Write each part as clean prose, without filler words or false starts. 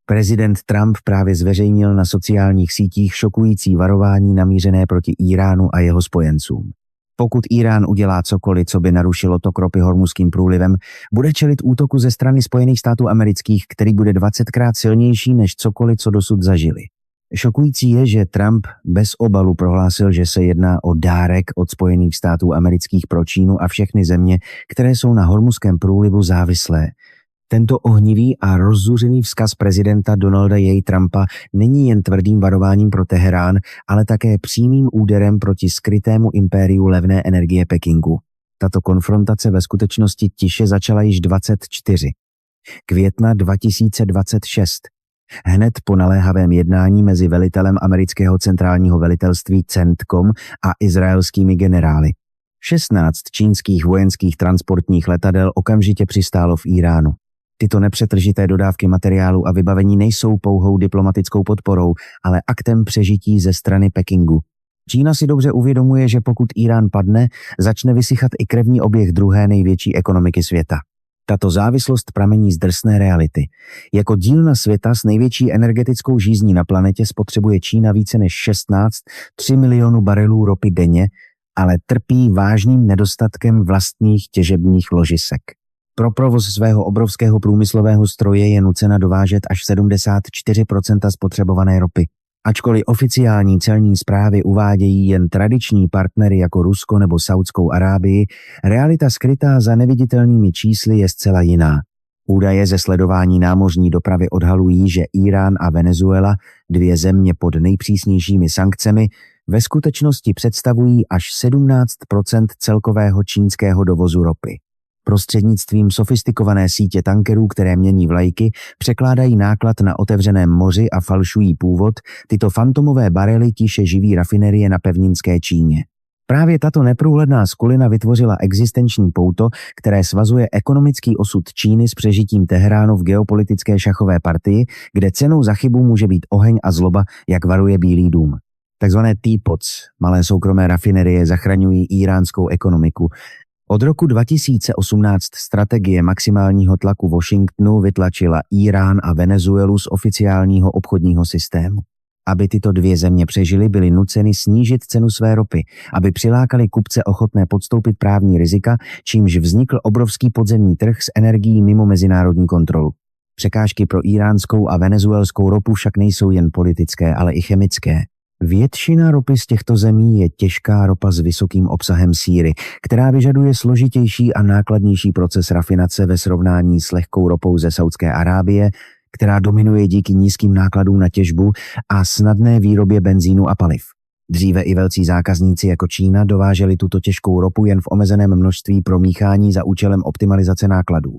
Prezident Trump právě zveřejnil na sociálních sítích šokující varování namířené proti Íránu a jeho spojencům. Pokud Írán udělá cokoliv, co by narušilo tok ropy Hormuzským průlivem, bude čelit útoku ze strany Spojených států amerických, který bude 20krát silnější než cokoliv, co dosud zažili. Šokující je, že Trump bez obalu prohlásil, že se jedná o dárek od Spojených států amerických pro Čínu a všechny země, které jsou na Hormuzském průlivu závislé. Tento ohnivý a rozzuřený vzkaz prezidenta Donalda J. Trumpa není jen tvrdým varováním pro Teherán, ale také přímým úderem proti skrytému impériu levné energie Pekingu. Tato konfrontace ve skutečnosti tiše začala již 24. května 2026. Hned po naléhavém jednání mezi velitelem amerického centrálního velitelství CENTCOM a izraelskými generály. 16 čínských vojenských transportních letadel okamžitě přistálo v Íránu. Tyto nepřetržité dodávky materiálu a vybavení nejsou pouhou diplomatickou podporou, ale aktem přežití ze strany Pekingu. Čína si dobře uvědomuje, že pokud Írán padne, začne vysychat i krevní oběh druhé největší ekonomiky světa. Tato závislost pramení z drsné reality. Jako dílna světa s největší energetickou žízní na planetě spotřebuje Čína více než 3 milionů barelů ropy denně, ale trpí vážným nedostatkem vlastních těžebních ložisek. Pro provoz svého obrovského průmyslového stroje je nucena dovážet až 74% spotřebované ropy. Ačkoliv oficiální celní zprávy uvádějí jen tradiční partnery jako Rusko nebo Saudskou Arábii, realita skrytá za neviditelnými čísly je zcela jiná. Údaje ze sledování námořní dopravy odhalují, že Írán a Venezuela, dvě země pod nejpřísnějšími sankcemi, ve skutečnosti představují až 17% celkového čínského dovozu ropy. Prostřednictvím sofistikované sítě tankerů, které mění vlajky, překládají náklad na otevřeném moři a falšují původ, tyto fantomové barely tiše živí rafinerie na pevninské Číně. Právě tato neprůhledná skulina vytvořila existenční pouto, které svazuje ekonomický osud Číny s přežitím Teheránu v geopolitické šachové partii, kde cenou za chybu může být oheň a zloba, jak varuje Bílý dům. Takzvané teapots, malé soukromé rafinerie, zachraňují íránskou ekonomiku. Od roku 2018 strategie maximálního tlaku Washingtonu vytlačila Írán a Venezuelu z oficiálního obchodního systému. Aby tyto dvě země přežily, byly nuceny snížit cenu své ropy, aby přilákali kupce ochotné podstoupit právní rizika, čímž vznikl obrovský podzemní trh s energií mimo mezinárodní kontrolu. Překážky pro iránskou a venezuelskou ropu však nejsou jen politické, ale i chemické. Většina ropy z těchto zemí je těžká ropa s vysokým obsahem síry, která vyžaduje složitější a nákladnější proces rafinace ve srovnání s lehkou ropou ze Saudské Arábie, která dominuje díky nízkým nákladům na těžbu a snadné výrobě benzínu a paliv. Dříve i velcí zákazníci jako Čína dováželi tuto těžkou ropu jen v omezeném množství pro míchání za účelem optimalizace nákladů.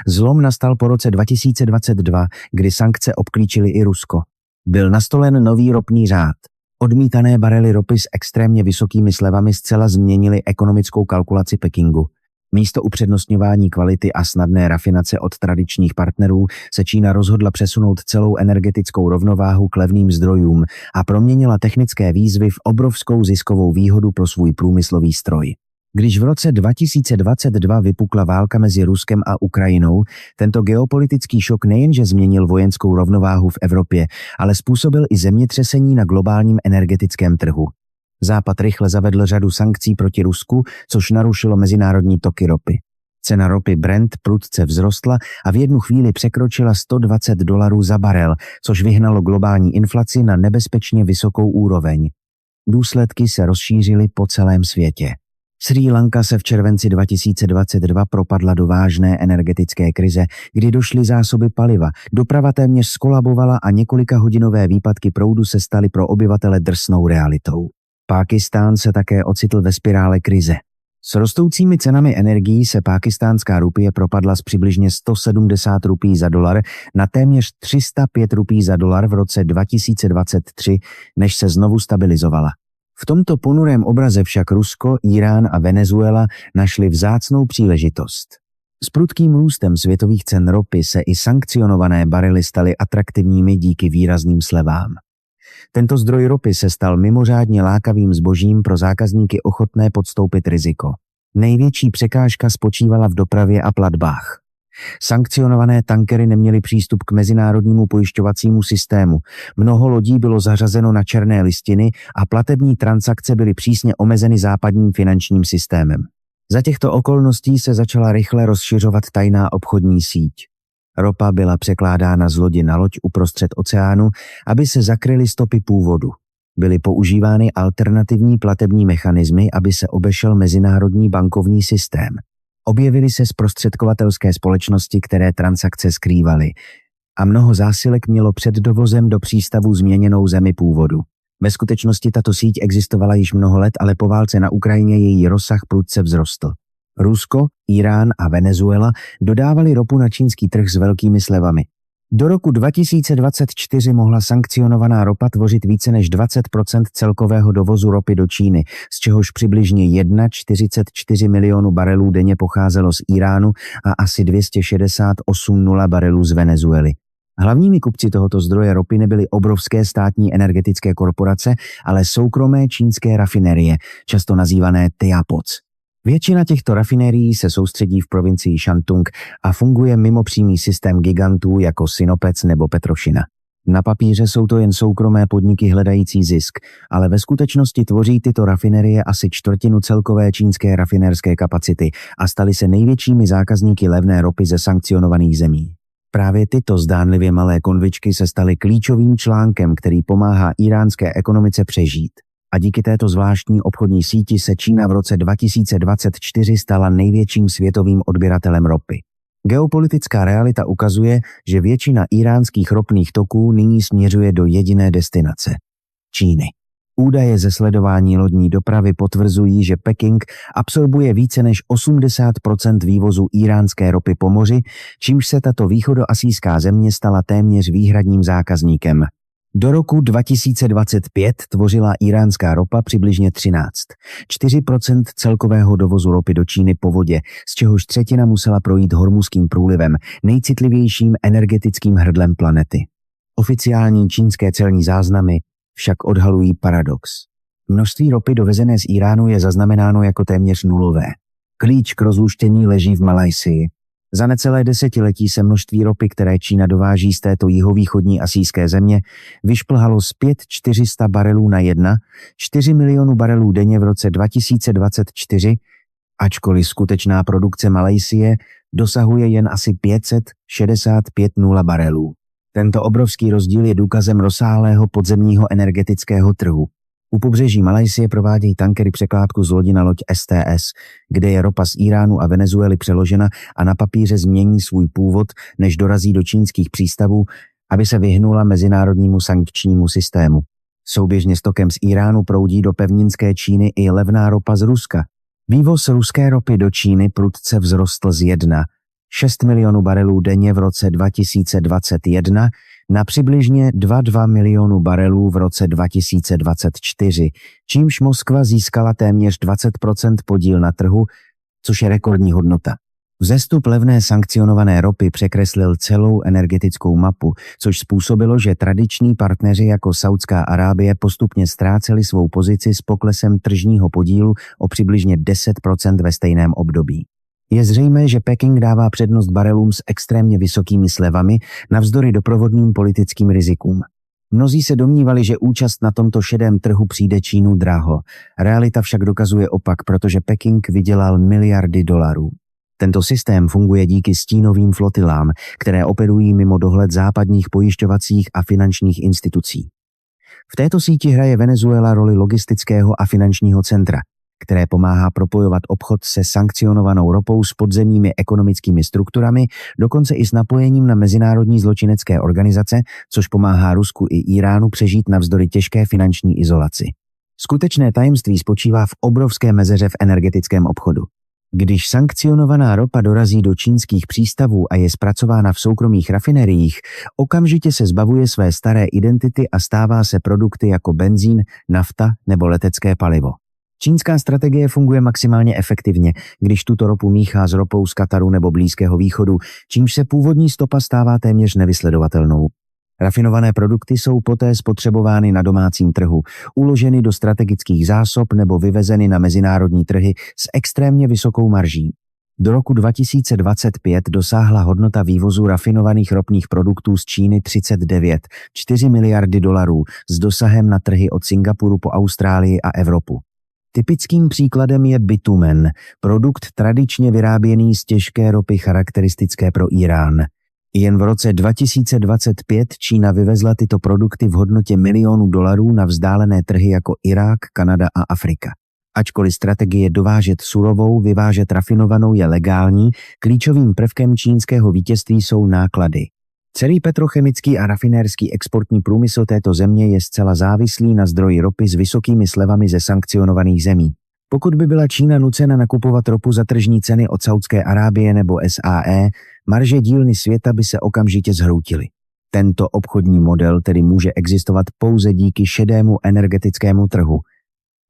Zlom nastal po roce 2022, kdy sankce obklíčily i Rusko. Byl nastolen nový ropný řád. Odmítané barely ropy s extrémně vysokými slevami zcela změnily ekonomickou kalkulaci Pekingu. Místo upřednostňování kvality a snadné rafinace od tradičních partnerů se Čína rozhodla přesunout celou energetickou rovnováhu k levným zdrojům a proměnila technické výzvy v obrovskou ziskovou výhodu pro svůj průmyslový stroj. Když v roce 2022 vypukla válka mezi Ruskem a Ukrajinou, tento geopolitický šok nejenže změnil vojenskou rovnováhu v Evropě, ale způsobil i zemětřesení na globálním energetickém trhu. Západ rychle zavedl řadu sankcí proti Rusku, což narušilo mezinárodní toky ropy. Cena ropy Brent prudce vzrostla a v jednu chvíli překročila $120 za barel, což vyhnalo globální inflaci na nebezpečně vysokou úroveň. Důsledky se rozšířily po celém světě. Srí Lanka se v červenci 2022 propadla do vážné energetické krize, kdy došly zásoby paliva, doprava téměř skolabovala a několikahodinové výpadky proudu se staly pro obyvatele drsnou realitou. Pákistán se také ocitl ve spirále krize. S rostoucími cenami energií se pákistánská rupie propadla z přibližně 170 rupí za dolar na téměř 305 rupí za dolar v roce 2023, než se znovu stabilizovala. V tomto ponurém obraze však Rusko, Írán a Venezuela našli vzácnou příležitost. S prudkým růstem světových cen ropy se i sankcionované barely staly atraktivními díky výrazným slevám. Tento zdroj ropy se stal mimořádně lákavým zbožím pro zákazníky ochotné podstoupit riziko. Největší překážka spočívala v dopravě a platbách. Sankcionované tankery neměly přístup k mezinárodnímu pojišťovacímu systému. Mnoho lodí bylo zařazeno na černé listiny a platební transakce byly přísně omezeny západním finančním systémem. Za těchto okolností se začala rychle rozšiřovat tajná obchodní síť. Ropa byla překládána z lodi na loď uprostřed oceánu, aby se zakryly stopy původu. Byly používány alternativní platební mechanismy, aby se obešel mezinárodní bankovní systém. Objevily se zprostředkovatelské společnosti, které transakce skrývaly, a mnoho zásilek mělo před dovozem do přístavu změněnou zemi původu. Ve skutečnosti tato síť existovala již mnoho let, ale po válce na Ukrajině její rozsah prudce vzrostl. Rusko, Irán a Venezuela dodávali ropu na čínský trh s velkými slevami. Do roku 2024 mohla sankcionovaná ropa tvořit více než 20% celkového dovozu ropy do Číny, z čehož přibližně 1,44 milionu barelů denně pocházelo z Iránu a asi 268 000 barelů z Venezuely. Hlavními kupci tohoto zdroje ropy nebyly obrovské státní energetické korporace, ale soukromé čínské rafinerie, často nazývané Tiapoc. Většina těchto rafinérií se soustředí v provincii Shantung a funguje mimo přímý systém gigantů jako Sinopec nebo Petrošina. Na papíře jsou to jen soukromé podniky hledající zisk, ale ve skutečnosti tvoří tyto rafinerie asi čtvrtinu celkové čínské rafinérské kapacity a staly se největšími zákazníky levné ropy ze sankcionovaných zemí. Právě tyto zdánlivě malé konvičky se staly klíčovým článkem, který pomáhá íránské ekonomice přežít. A díky této zvláštní obchodní síti se Čína v roce 2024 stala největším světovým odběratelem ropy. Geopolitická realita ukazuje, že většina íránských ropných toků nyní směřuje do jediné destinace – Číny. Údaje ze sledování lodní dopravy potvrzují, že Peking absorbuje více než 80% vývozu íránské ropy po moři, čímž se tato východoasijská země stala téměř výhradním zákazníkem. Do roku 2025 tvořila iránská ropa přibližně 4% celkového dovozu ropy do Číny po vodě, z čehož třetina musela projít Hormuzským průlivem, nejcitlivějším energetickým hrdlem planety. Oficiální čínské celní záznamy však odhalují paradox. Množství ropy dovezené z Iránu je zaznamenáno jako téměř nulové. Klíč k rozluštění leží v Malajsii. Za necelé desetiletí se množství ropy, které Čína dováží z této jihovýchodní asijské země, vyšplhalo zpět 400 barelů na 4 milionu barelů denně v roce 2024, ačkoliv skutečná produkce Malajsie dosahuje jen asi 565 000 barelů. Tento obrovský rozdíl je důkazem rozsáhlého podzemního energetického trhu. U pobřeží Malajsie provádějí tankery překládku z lodi na loď STS, kde je ropa z Iránu a Venezuely přeložena a na papíře změní svůj původ, než dorazí do čínských přístavů, aby se vyhnula mezinárodnímu sankčnímu systému. Souběžně s tokem z Iránu proudí do pevninské Číny i levná ropa z Ruska. Vývoz ruské ropy do Číny prudce vzrostl z 1,6 milionu barelů denně v roce 2021 na přibližně 2,2 milionu barelů v roce 2024, čímž Moskva získala téměř 20% podíl na trhu, což je rekordní hodnota. Vzestup levné sankcionované ropy překreslil celou energetickou mapu, což způsobilo, že tradiční partneři jako Saudská Arábie postupně ztráceli svou pozici s poklesem tržního podílu o přibližně 10% ve stejném období. Je zřejmé, že Peking dává přednost barelům s extrémně vysokými slevami navzdory doprovodným politickým rizikům. Mnozí se domnívali, že účast na tomto šedém trhu přijde Čínu draho. Realita však dokazuje opak, protože Peking vydělal miliardy dolarů. Tento systém funguje díky stínovým flotilám, které operují mimo dohled západních pojišťovacích a finančních institucí. V této síti hraje Venezuela roli logistického a finančního centra, které pomáhá propojovat obchod se sankcionovanou ropou s podzemními ekonomickými strukturami, dokonce i s napojením na mezinárodní zločinecké organizace, což pomáhá Rusku i Iránu přežít navzdory těžké finanční izolaci. Skutečné tajemství spočívá v obrovské mezeře v energetickém obchodu. Když sankcionovaná ropa dorazí do čínských přístavů a je zpracována v soukromých rafineriích, okamžitě se zbavuje své staré identity a stává se produkty jako benzín, nafta nebo letecké palivo. Čínská strategie funguje maximálně efektivně, když tuto ropu míchá s ropou z Kataru nebo Blízkého východu, čímž se původní stopa stává téměř nevysledovatelnou. Rafinované produkty jsou poté spotřebovány na domácím trhu, uloženy do strategických zásob nebo vyvezeny na mezinárodní trhy s extrémně vysokou marží. Do roku 2025 dosáhla hodnota vývozu rafinovaných ropných produktů z Číny 39,4 miliardy dolarů s dosahem na trhy od Singapuru po Austrálii a Evropu. Typickým příkladem je bitumen, produkt tradičně vyráběný z těžké ropy charakteristické pro Írán. Jen v roce 2025 Čína vyvezla tyto produkty v hodnotě milionů dolarů na vzdálené trhy jako Irák, Kanada a Afrika. Ačkoliv strategie dovážet surovou, vyvážet rafinovanou je legální, klíčovým prvkem čínského vítězství jsou náklady. Celý petrochemický a rafinérský exportní průmysl této země je zcela závislý na zdroji ropy s vysokými slevami ze sankcionovaných zemí. Pokud by byla Čína nucena nakupovat ropu za tržní ceny od Saudské Arábie nebo SAE, marže dílny světa by se okamžitě zhroutily. Tento obchodní model tedy může existovat pouze díky šedému energetickému trhu.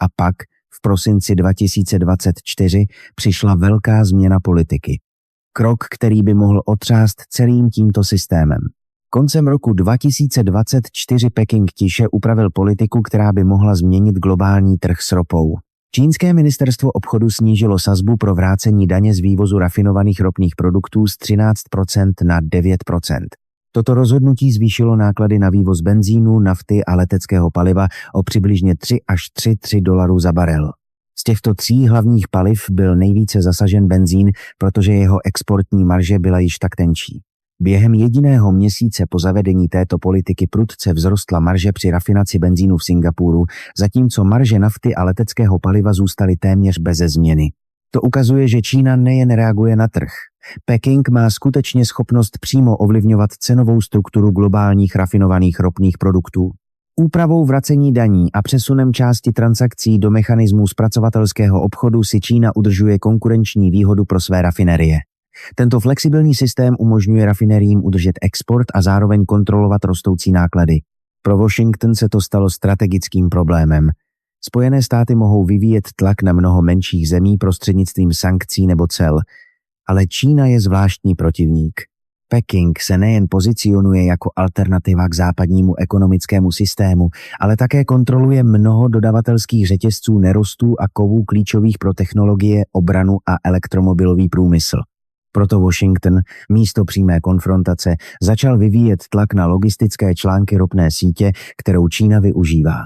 A pak v prosinci 2024 přišla velká změna politiky. Krok, který by mohl otřást celým tímto systémem. Koncem roku 2024 Peking tiše upravil politiku, která by mohla změnit globální trh s ropou. Čínské ministerstvo obchodu snížilo sazbu pro vrácení daně z vývozu rafinovaných ropných produktů z 13% na 9%. Toto rozhodnutí zvýšilo náklady na vývoz benzínu, nafty a leteckého paliva o přibližně 3 až 3 dolarů za barel. Z těchto 3 hlavních paliv byl nejvíce zasažen benzín, protože jeho exportní marže byla již tak tenčí. Během jediného měsíce po zavedení této politiky prudce vzrostla marže při rafinaci benzínu v Singapuru, zatímco marže nafty a leteckého paliva zůstaly téměř beze změny. To ukazuje, že Čína nejen reaguje na trh. Peking má skutečně schopnost přímo ovlivňovat cenovou strukturu globálních rafinovaných ropných produktů. Úpravou vracení daní a přesunem části transakcí do mechanismů zpracovatelského obchodu si Čína udržuje konkurenční výhodu pro své rafinerie. Tento flexibilní systém umožňuje rafineriím udržet export a zároveň kontrolovat rostoucí náklady. Pro Washington se to stalo strategickým problémem. Spojené státy mohou vyvíjet tlak na mnoho menších zemí prostřednictvím sankcí nebo cel, ale Čína je zvláštní protivník. Peking se nejen pozicionuje jako alternativa k západnímu ekonomickému systému, ale také kontroluje mnoho dodavatelských řetězců nerostů a kovů klíčových pro technologie, obranu a elektromobilový průmysl. Proto Washington místo přímé konfrontace začal vyvíjet tlak na logistické články ropné sítě, kterou Čína využívá.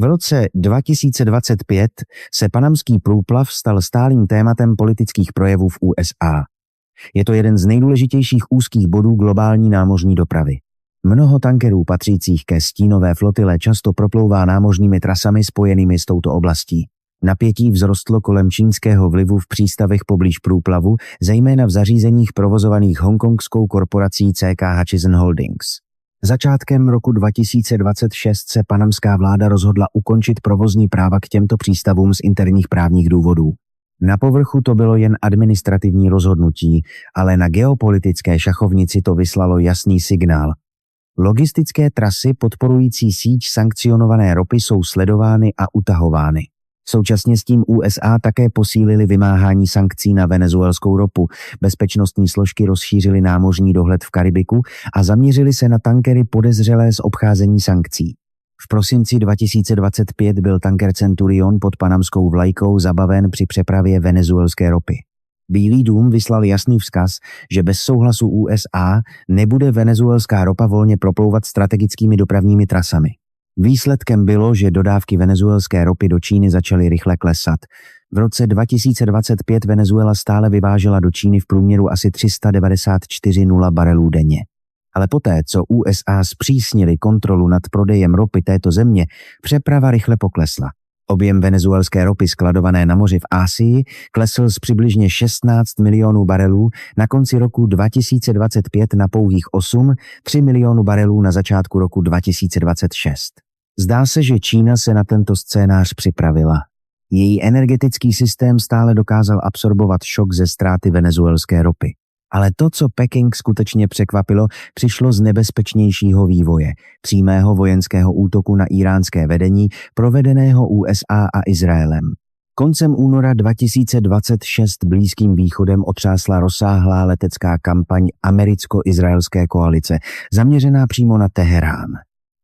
V roce 2025 se panamský průplav stal stálým tématem politických projevů v USA. Je to jeden z nejdůležitějších úzkých bodů globální námořní dopravy. Mnoho tankerů patřících ke stínové flotile často proplouvá námořními trasami spojenými s touto oblastí. Napětí vzrostlo kolem čínského vlivu v přístavech poblíž průplavu, zejména v zařízeních provozovaných hongkongskou korporací CK Hutchison Holdings. Začátkem roku 2026 se panamská vláda rozhodla ukončit provozní práva k těmto přístavům z interních právních důvodů. Na povrchu to bylo jen administrativní rozhodnutí, ale na geopolitické šachovnici to vyslalo jasný signál. Logistické trasy podporující síť sankcionované ropy jsou sledovány a utahovány. Současně s tím USA také posílili vymáhání sankcí na venezuelskou ropu, bezpečnostní složky rozšířily námořní dohled v Karibiku a zaměřili se na tankery podezřelé z obcházení sankcí. V prosinci 2025 byl tanker Centurion pod panamskou vlajkou zabaven při přepravě venezuelské ropy. Bílý dům vyslal jasný vzkaz, že bez souhlasu USA nebude venezuelská ropa volně proplouvat strategickými dopravními trasami. Výsledkem bylo, že dodávky venezuelské ropy do Číny začaly rychle klesat. V roce 2025 Venezuela stále vyvážela do Číny v průměru asi 394,0 barelů denně. Ale poté, co USA zpřísnili kontrolu nad prodejem ropy této země, přeprava rychle poklesla. Objem venezuelské ropy skladované na moři v Asii klesl z přibližně 16 milionů barelů na konci roku 2025 na pouhých 3 milionů barelů na začátku roku 2026. Zdá se, že Čína se na tento scénář připravila. Její energetický systém stále dokázal absorbovat šok ze ztráty venezuelské ropy. Ale to, co Peking skutečně překvapilo, přišlo z nebezpečnějšího vývoje, přímého vojenského útoku na íránské vedení, provedeného USA a Izraelem. Koncem února 2026 Blízkým východem otřásla rozsáhlá letecká kampaň americko-izraelské koalice, zaměřená přímo na Teherán.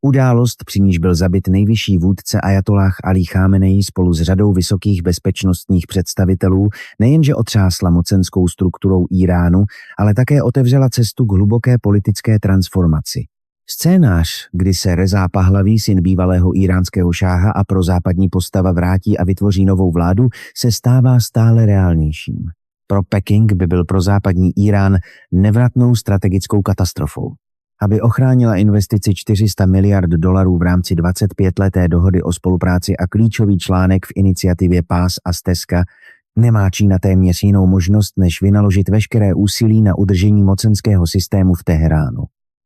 Událost, při níž byl zabit nejvyšší vůdce ajatolláh Alí Chámenei spolu s řadou vysokých bezpečnostních představitelů, nejenže otřásla mocenskou strukturou Íránu, ale také otevřela cestu k hluboké politické transformaci. Scénář, kdy se Rezá Pahlaví, syn bývalého íránského šáha a prozápadní postava, vrátí a vytvoří novou vládu, se stává stále reálnějším. Pro Peking by byl prozápadní Írán nevratnou strategickou katastrofou. Aby ochránila investici 400 miliard dolarů v rámci 25leté dohody o spolupráci a klíčový článek v iniciativě Pás a stezka, nemá Čína téměř jinou možnost, než vynaložit veškeré úsilí na udržení mocenského systému v Teheránu.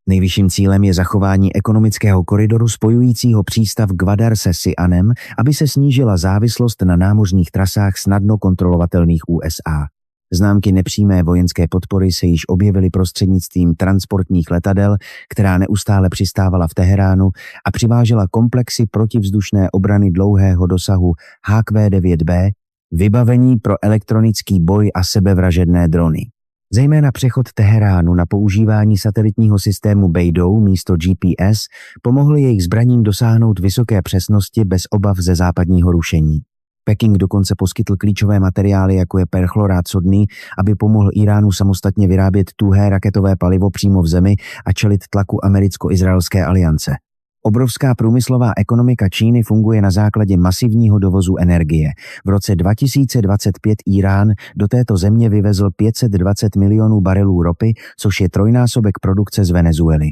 Nejvyšším cílem je zachování ekonomického koridoru spojujícího přístav Gwadar se Sianem, aby se snížila závislost na námořních trasách snadno kontrolovatelných USA. Známky nepřímé vojenské podpory se již objevily prostřednictvím transportních letadel, která neustále přistávala v Teheránu a přivážela komplexy protivzdušné obrany dlouhého dosahu HQ-9B, vybavení pro elektronický boj a sebevražedné drony. Zejména přechod Teheránu na používání satelitního systému Beidou místo GPS pomohl jejich zbraním dosáhnout vysoké přesnosti bez obav ze západního rušení. Peking dokonce poskytl klíčové materiály, jako je perchlorát sodný, aby pomohl Íránu samostatně vyrábět tuhé raketové palivo přímo v zemi a čelit tlaku americko-izraelské aliance. Obrovská průmyslová ekonomika Číny funguje na základě masivního dovozu energie. V roce 2025 Írán do této země vyvezl 520 milionů barelů ropy, což je trojnásobek produkce z Venezuely.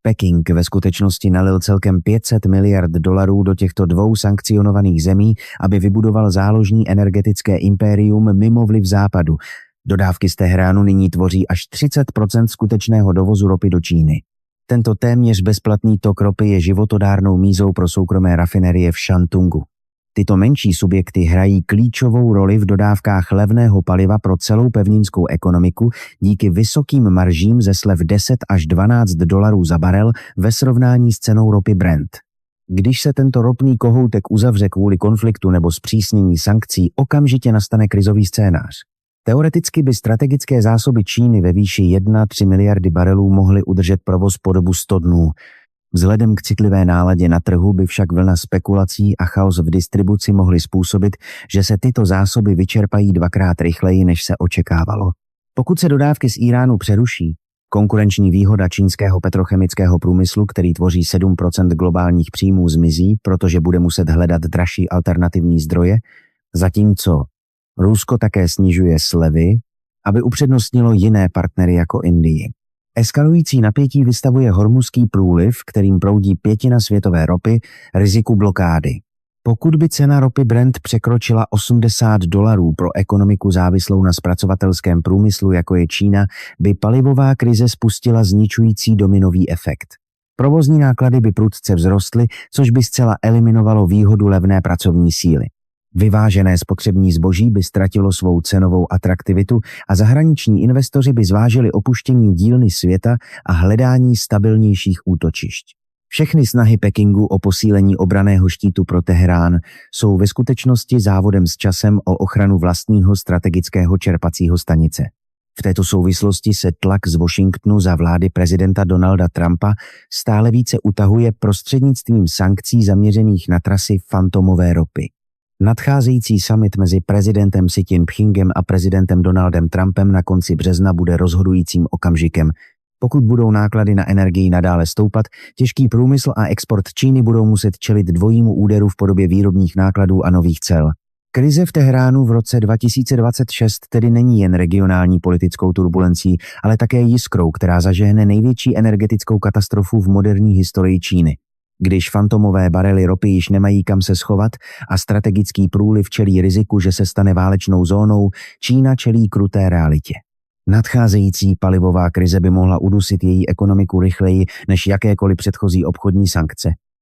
Peking ve skutečnosti nalil celkem 500 miliard dolarů do těchto dvou sankcionovaných zemí, aby vybudoval záložní energetické impérium mimo vliv západu. Dodávky z Teheránu nyní tvoří až 30% skutečného dovozu ropy do Číny. Tento téměř bezplatný tok ropy je životodárnou mízou pro soukromé rafinerie v Shantungu. Tyto menší subjekty hrají klíčovou roli v dodávkách levného paliva pro celou pevninskou ekonomiku díky vysokým maržím ze slev 10 až 12 dolarů za barel ve srovnání s cenou ropy Brent. Když se tento ropný kohoutek uzavře kvůli konfliktu nebo zpřísnění sankcí, okamžitě nastane krizový scénář. Teoreticky by strategické zásoby Číny ve výši 1,3 miliardy barelů mohly udržet provoz po dobu 100 dnů. Vzhledem k citlivé náladě na trhu by však vlna spekulací a chaos v distribuci mohly způsobit, že se tyto zásoby vyčerpají dvakrát rychleji, než se očekávalo. Pokud se dodávky z Íránu přeruší, konkurenční výhoda čínského petrochemického průmyslu, který tvoří 7% globálních příjmů, zmizí, protože bude muset hledat dražší alternativní zdroje, zatímco Rusko také snižuje slevy, aby upřednostnilo jiné partnery jako Indii. Eskalující napětí vystavuje Hormuzský průliv, kterým proudí pětina světové ropy, riziku blokády. Pokud by cena ropy Brent překročila $80 pro ekonomiku závislou na zpracovatelském průmyslu, jako je Čína, by palivová krize spustila zničující dominový efekt. Provozní náklady by prudce vzrostly, což by zcela eliminovalo výhodu levné pracovní síly. Vyvážené spotřební zboží by ztratilo svou cenovou atraktivitu a zahraniční investoři by zvážili opuštění dílny světa a hledání stabilnějších útočišť. Všechny snahy Pekingu o posílení obranného štítu pro Teherán jsou ve skutečnosti závodem s časem o ochranu vlastního strategického čerpacího stanice. V této souvislosti se tlak z Washingtonu za vlády prezidenta Donalda Trumpa stále více utahuje prostřednictvím sankcí zaměřených na trasy fantomové ropy. Nadcházející summit mezi prezidentem Xi Jinpingem a prezidentem Donaldem Trumpem na konci března bude rozhodujícím okamžikem. Pokud budou náklady na energii nadále stoupat, těžký průmysl a export Číny budou muset čelit dvojímu úderu v podobě výrobních nákladů a nových cel. Krize v Teheránu v roce 2026 tedy není jen regionální politickou turbulencí, ale také jiskrou, která zažehne největší energetickou katastrofu v moderní historii Číny. Když fantomové barely ropy již nemají kam se schovat a strategický průliv čelí riziku, že se stane válečnou zónou, Čína čelí kruté realitě. Nadcházející palivová krize by mohla udusit její ekonomiku rychleji než jakékoliv předchozí obchodní sankce.